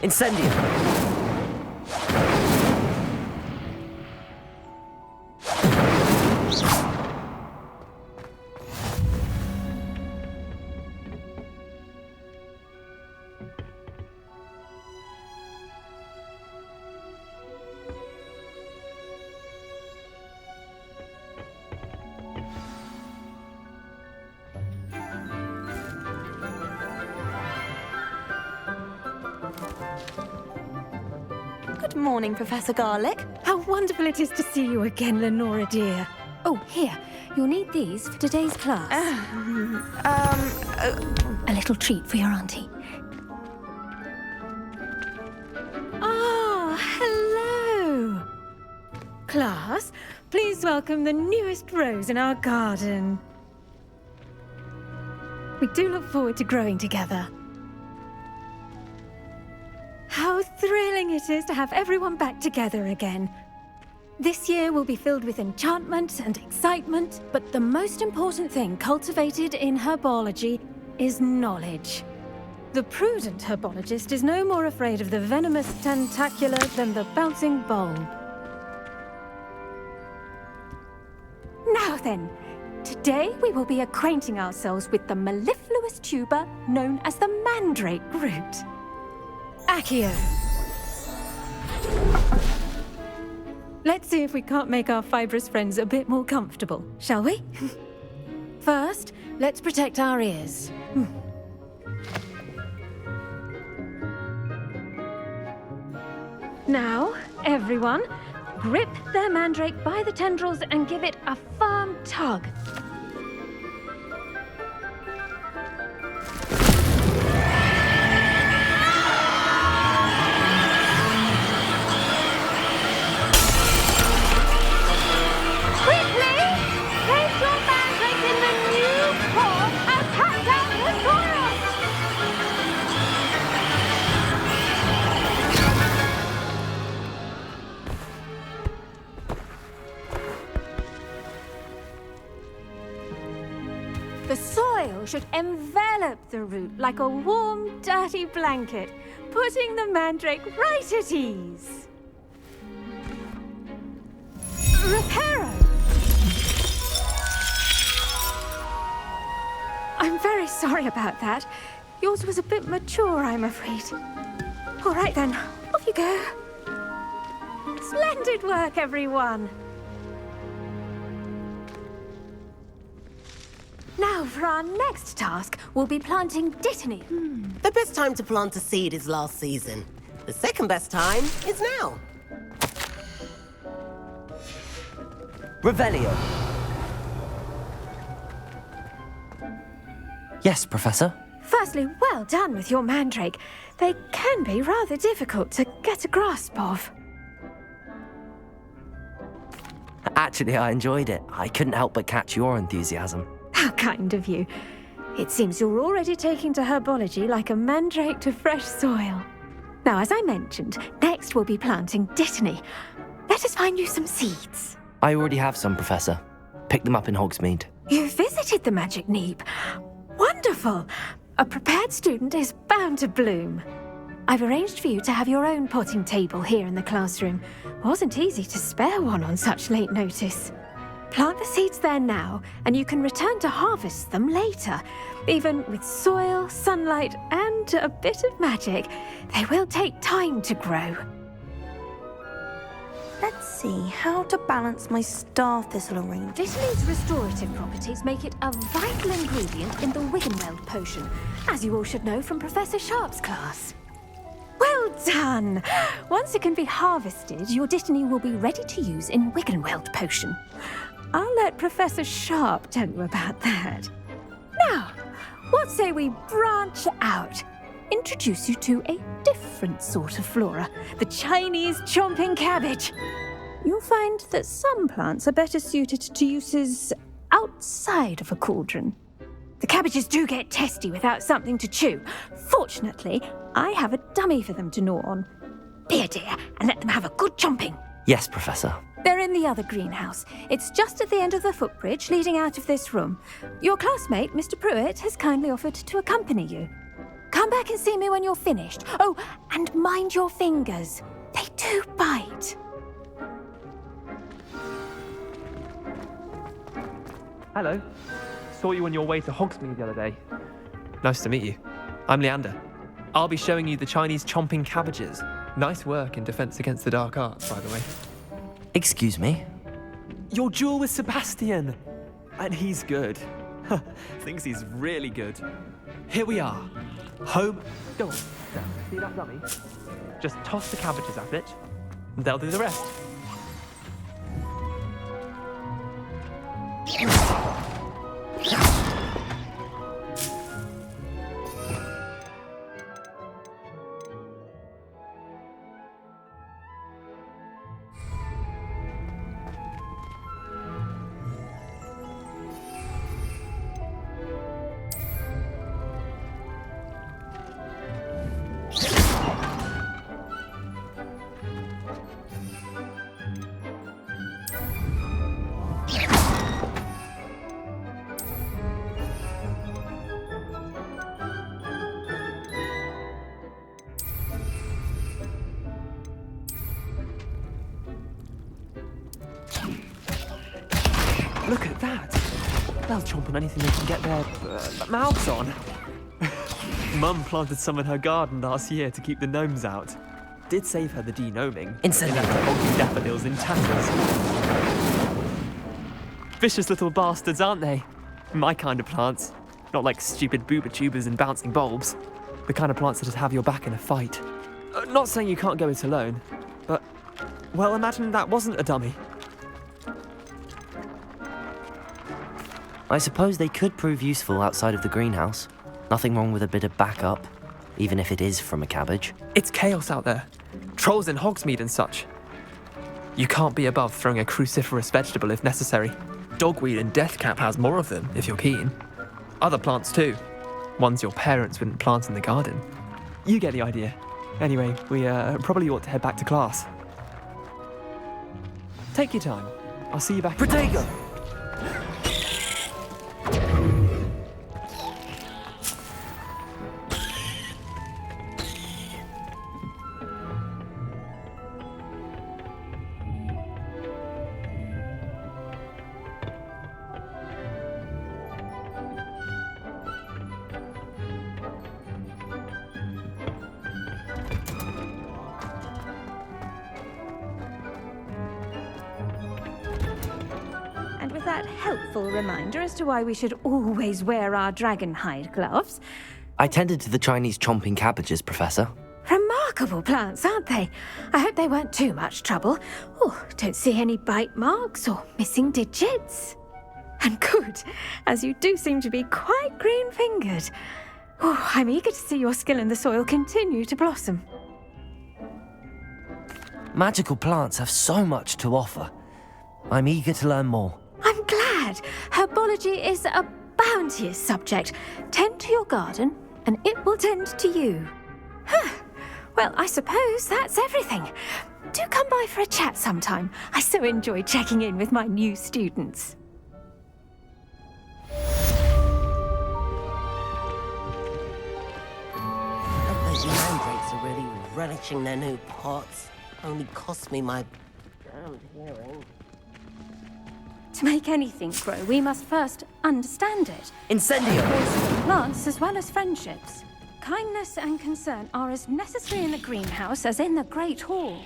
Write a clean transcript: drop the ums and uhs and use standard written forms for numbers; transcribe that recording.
Incendio. Good morning, Professor Garlick. How wonderful it is to see you again, Lenora dear. Oh, here. You'll need these for today's class. A little treat for your auntie. Ah, hello. Class, please welcome the newest rose in our garden. We do look forward to growing together. How thrilling it is to have everyone back together again. This year will be filled with enchantment and excitement, but the most important thing cultivated in herbology is knowledge. The prudent herbologist is no more afraid of the venomous tentacula than the bouncing bulb. Now then, today we will be acquainting ourselves with the mellifluous tuber known as the mandrake root. Accio. Let's see if we can't make our fibrous friends a bit more comfortable, shall we? First, let's protect our ears. Now, everyone, grip their mandrake by the tendrils and give it a firm tug. The soil should envelop the root like a warm, dirty blanket, putting the mandrake right at ease. Reparo! I'm very sorry about that. Yours was a bit mature, I'm afraid. All right then, off you go. Splendid work, everyone. Now, for our next task, we'll be planting dittany. The best time to plant a seed is last season. The second best time is now. Revelio. Yes, Professor. Firstly, well done with your mandrake. They can be rather difficult to get a grasp of. Actually, I enjoyed it. I couldn't help but catch your enthusiasm. How kind of you. It seems you're already taking to herbology like a mandrake to fresh soil. Now, as I mentioned, next we'll be planting dittany. Let us find you some seeds. I already have some, Professor. Picked them up in Hogsmeade. You visited the Magic Neep. Wonderful. A prepared student is bound to bloom. I've arranged for you to have your own potting table here in the classroom. Wasn't easy to spare one on such late notice. Plant the seeds there now, and you can return to harvest them later. Even with soil, sunlight, and a bit of magic, they will take time to grow. Let's see how to balance my star thistle arrangement. Dittany's restorative properties make it a vital ingredient in the Wiggenweld potion, as you all should know from Professor Sharp's class. Well done! Once it can be harvested, your dittany will be ready to use in Wiggenweld potion. I'll let Professor Sharp tell you about that. Now, what say we branch out? Introduce you to a different sort of flora, the Chinese chomping cabbage. You'll find that some plants are better suited to uses outside of a cauldron. The cabbages do get testy without something to chew. Fortunately, I have a dummy for them to gnaw on. Be a dear and let them have a good chomping. Yes, Professor. They're in the other greenhouse. It's just at the end of the footbridge leading out of this room. Your classmate, Mr. Pruitt, has kindly offered to accompany you. Come back and see me when you're finished. Oh, and mind your fingers. They do bite. Hello. Saw you on your way to Hogsmeade the other day. Nice to meet you. I'm Leander. I'll be showing you the Chinese chomping cabbages. Nice work in Defense Against the Dark Arts, by the way. Excuse me? Your duel with Sebastian! And he's good. Thinks he's really good. Here we are. Home. Go on. See that dummy? Just toss the cabbages at it. They'll do the rest. Look at that! They'll chomp on anything they can get their mouths on. Mum planted some in her garden last year to keep the gnomes out. Did save her the de-gnoming. Incendio. Oggy daffodils in tatters. Vicious little bastards, aren't they? My kind of plants. Not like stupid booba tubers and bouncing bulbs. The kind of plants that'd have your back in a fight. Not saying you can't go it alone, but, well, imagine that wasn't a dummy. I suppose they could prove useful outside of the greenhouse. Nothing wrong with a bit of backup, even if it is from a cabbage. It's chaos out there. Trolls in Hogsmeade and such. You can't be above throwing a cruciferous vegetable if necessary. Dogweed and deathcap has more of them, if you're keen. Other plants too. Ones your parents wouldn't plant in the garden. You get the idea. Anyway, we probably ought to head back to class. Take your time. I'll see you back. Protego! And with that helpful reminder as to why we should always wear our dragon hide gloves. I tended to the Chinese chomping cabbages, Professor. Remarkable plants, aren't they? I hope they weren't too much trouble. Oh, don't see any bite marks or missing digits. And good, as you do seem to be quite green-fingered. Oh, I'm eager to see your skill in the soil continue to blossom. Magical plants have so much to offer. I'm eager to learn more. I'm glad. Herbology is a bounteous subject. Tend to your garden, and it will tend to you. Huh. Well, I suppose that's everything. Do come by for a chat sometime. I so enjoy checking in with my new students. I bet the mandrakes are really relishing their new pots. Only cost me my damned hearing. To make anything grow, we must first understand it. Incendio! Plants as well as friendships. Kindness and concern are as necessary in the greenhouse as in the Great Hall.